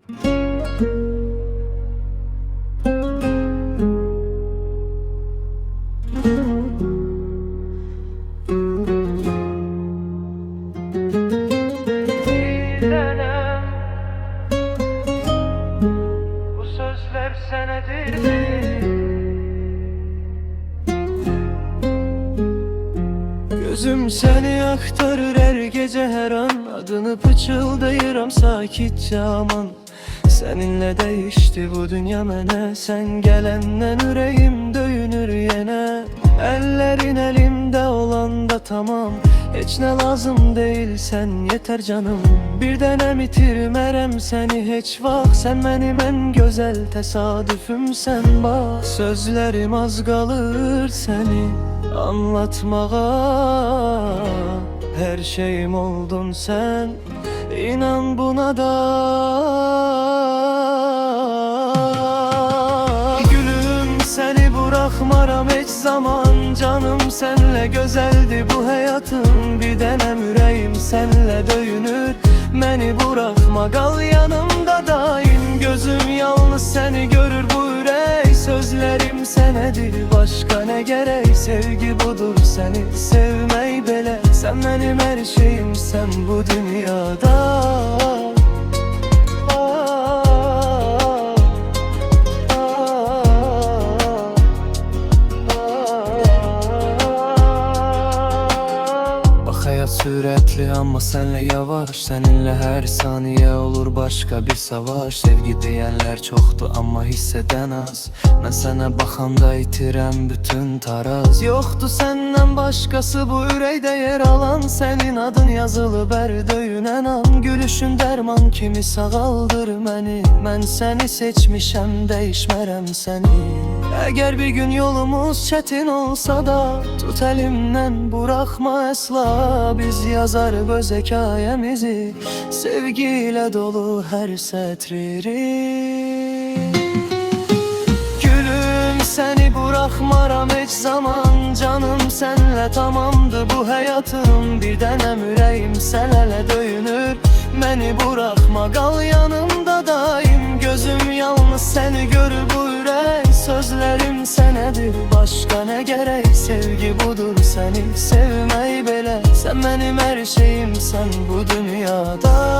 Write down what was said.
Bu sözler senedir. Gözüm seni aktarır her gece her an. Adını pıçıldayıram sakitçe aman. Seninle değişti bu dünya mene. Sen gelenden yüreğim döyünür yine. Ellerin elimde olan da tamam. Hiç ne lazım değil sen yeter canım. Bir denem itirmerem seni hiç vak. Sen benim en güzel tesadüfümsen bak. Sözlerim az kalır seni anlatmağa. Her şeyim oldun sen, inan buna da. Gülüm seni bırakmaram hiç zaman. Canım senle güzeldi bu hayatım. Bir denem yüreğim senle döyünür. Beni bırakma kal yanımda daim. Gözüm yalnız seni görür bu yürek. Sözlerim senedir başka ne gerek. Sevgi budur seni sevmeyi bile. Sen benim her şeyim sen bu dünyada. Hayat süratli ama senle yavaş. Seninle her saniye olur başka bir savaş. Sevgi diyenler çoktu ama hisseden az. Ben sana bakanda itirem bütün taraz. Yoktu senden başkası bu yüreğde yer alan. Senin adın yazılı berdöyünen an. Gülüşün derman kimi sağaldır beni. Ben seni seçmişem değişmerem seni. Eğer bir gün yolumuz çetin olsa da tut elimden bırakma asla. Biz yazar öz hikayemizi. Sevgiyle dolu her satırı. Gülüm seni bırakmaram hiç zaman. Canım senle tamamdı bu hayatım. Bir denem yüreğim sen hele döyünür. Beni bırakma kal yanımda daim. Gözüm yalnız seni görür bu yürek. Sözlerim senedir başka ne gerek. Sevgi budur seni sevmeyi bile. Sen benim her şeyim sen bu dünyada.